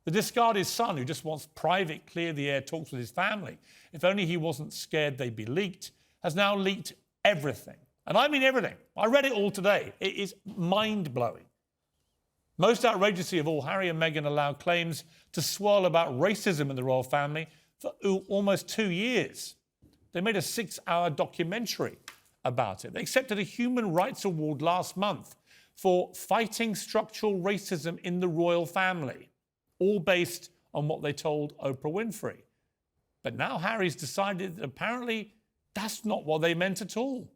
The discarded son, who just wants private, clear-the-air talks with his family, if only he wasn't scared they'd be leaked, has now leaked everything. And I mean everything. I read it all today. It is mind-blowing. Most outrageously of all, Harry and Meghan allowed claims to swirl about racism in the royal family for almost 2 years. They made a 6-hour documentary about it. They accepted a Human Rights Award last month for fighting structural racism in the royal family, all based on what they told Oprah Winfrey. But now Harry's decided that apparently that's not what they meant at all.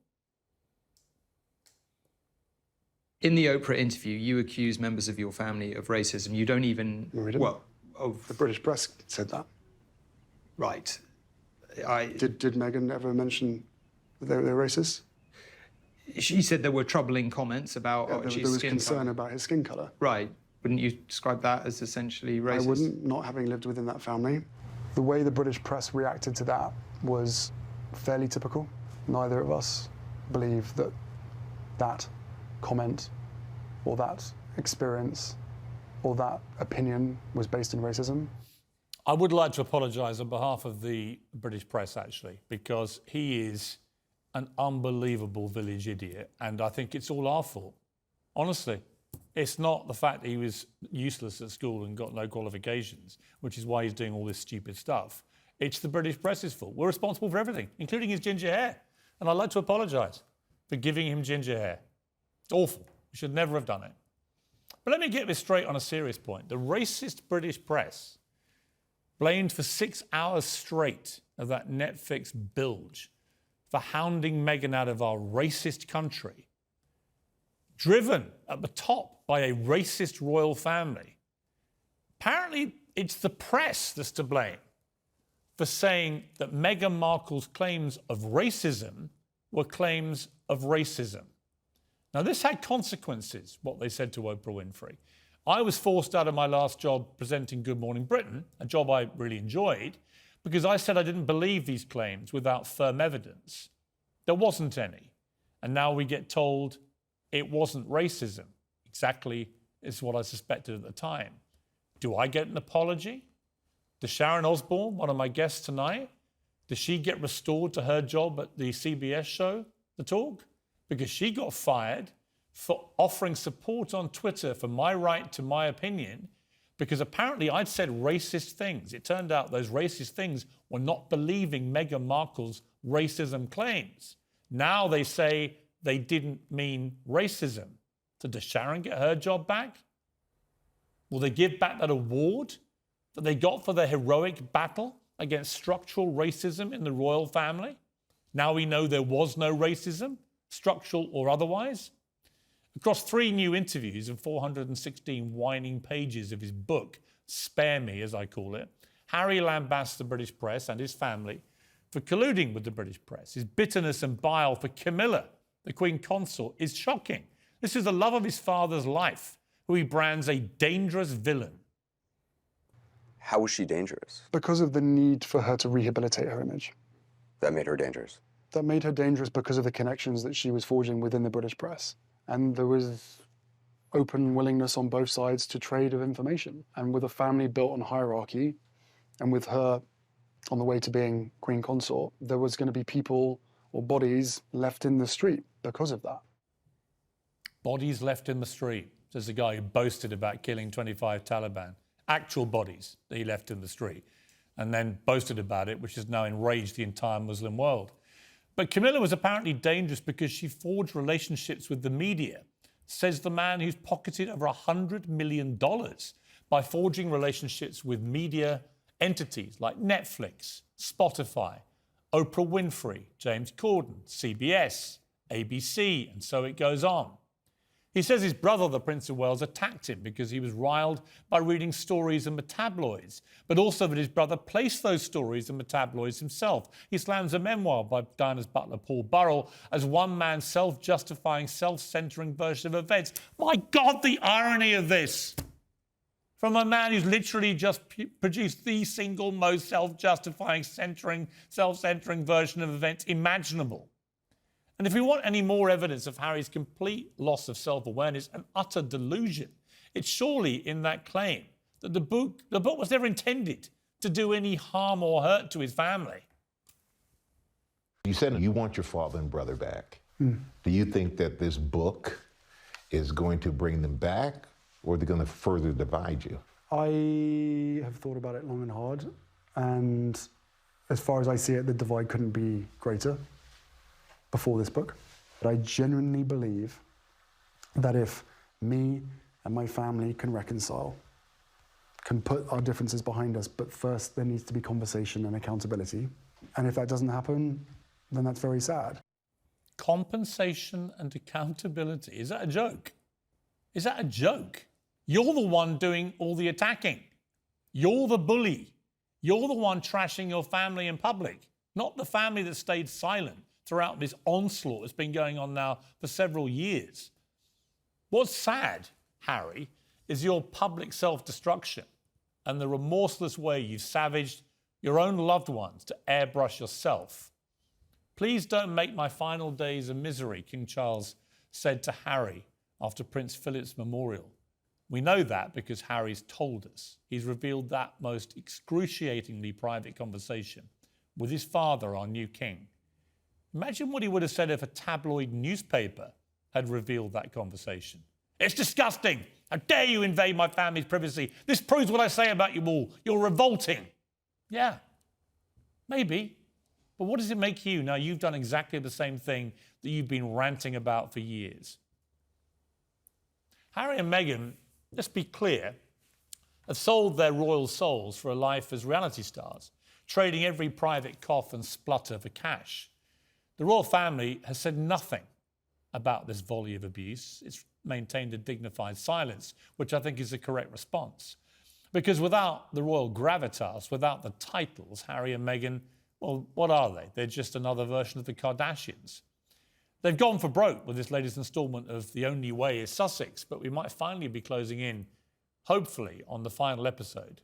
In the Oprah interview, you accuse members of your family of racism. You don't even... No, we didn't. Well, of... The British press said that. Right. Did Meghan ever mention that they were racist? She said there were troubling comments about... Yeah, there was concern about his skin colour. Right. Wouldn't you describe that as essentially racist? I wouldn't, not having lived within that family. The way the British press reacted to that was fairly typical. Neither of us believe that that comment or that experience or that opinion was based in racism. I would like to apologise on behalf of the British press, actually, because he is an unbelievable village idiot, and I think it's all our fault. Honestly, it's not the fact that he was useless at school and got no qualifications, which is why he's doing all this stupid stuff. It's the British press's fault. We're responsible for everything, including his ginger hair. And I'd like to apologise for giving him ginger hair. It's awful. We should never have done it. But let me get this straight on a serious point. The racist British press, blamed for 6 hours straight of that Netflix bilge for hounding Meghan out of our racist country, driven at the top by a racist royal family. Apparently, it's the press that's to blame for saying that Meghan Markle's claims of racism were claims of racism. Now, this had consequences, what they said to Oprah Winfrey. I was forced out of my last job presenting Good Morning Britain, a job I really enjoyed, because I said I didn't believe these claims without firm evidence. There wasn't any. And now we get told it wasn't racism. Exactly is what I suspected at the time. Do I get an apology? Does Sharon Osbourne, one of my guests tonight, does she get restored to her job at the CBS show, The Talk? Because she got fired for offering support on Twitter for my right to my opinion, because apparently I'd said racist things. It turned out those racist things were not believing Meghan Markle's racism claims. Now they say they didn't mean racism. So does Sharon get her job back? Will they give back that award that they got for their heroic battle against structural racism in the royal family? Now we know there was no racism, structural or otherwise. Across 3 new interviews and 416 whining pages of his book, Spare Me, as I call it, Harry lambasts the British press and his family for colluding with the British press. His bitterness and bile for Camilla, the Queen Consort, is shocking. This is the love of his father's life, who he brands a dangerous villain. How was she dangerous? Because of the need for her to rehabilitate her image. That made her dangerous. That made her dangerous because of the connections that she was forging within the British press. And there was open willingness on both sides to trade of information. And with a family built on hierarchy, and with her on the way to being Queen Consort, there was going to be people or bodies left in the street because of that. Bodies left in the street, says the guy who boasted about killing 25 Taliban. Actual bodies that he left in the street, and then boasted about it, which has now enraged the entire Muslim world. But Camilla was apparently dangerous because she forged relationships with the media, says the man who's pocketed over $100 million by forging relationships with media entities like Netflix, Spotify, Oprah Winfrey, James Corden, CBS, ABC, and so it goes on. He says his brother, the Prince of Wales, attacked him because he was riled by reading stories in the tabloids, but also that his brother placed those stories in the tabloids himself. He slams a memoir by Diana's butler, Paul Burrell, as one man's self-justifying, self-centering version of events. My God, the irony of this! From a man who's literally just produced the single most self-justifying, self-centering version of events imaginable. And if we want any more evidence of Harry's complete loss of self-awareness and utter delusion, it's surely in that claim that the book was never intended to do any harm or hurt to his family. You said you want your father and brother back. Do you think that this book is going to bring them back, or are they going to further divide you? I have thought about it long and hard, and as far as I see it, the divide couldn't be greater before this book. But I genuinely believe that if me and my family can reconcile, can put our differences behind us, but first there needs to be conversation and accountability. And if that doesn't happen, then that's very sad. Compensation and accountability. Is that a joke? Is that a joke? You're the one doing all the attacking. You're the bully. You're the one trashing your family in public, not the family that stayed silent throughout this onslaught that's been going on now for several years. What's sad, Harry, is your public self-destruction and the remorseless way you've savaged your own loved ones to airbrush yourself. Please don't make my final days a misery, King Charles said to Harry after Prince Philip's memorial. We know that because Harry's told us. He's revealed that most excruciatingly private conversation with his father, our new king. Imagine what he would have said if a tabloid newspaper had revealed that conversation. It's disgusting. How dare you invade my family's privacy? This proves what I say about you all. You're revolting. Yeah, maybe. But what does it make you now you've done exactly the same thing that you've been ranting about for years? Harry and Meghan, let's be clear, have sold their royal souls for a life as reality stars, trading every private cough and splutter for cash. The royal family has said nothing about this volley of abuse. It's maintained a dignified silence, which I think is the correct response. Because without the royal gravitas, without the titles, Harry and Meghan, well, what are they? They're just another version of the Kardashians. They've gone for broke with this latest instalment of The Only Way is Sussex, but we might finally be closing in, hopefully, on the final episode.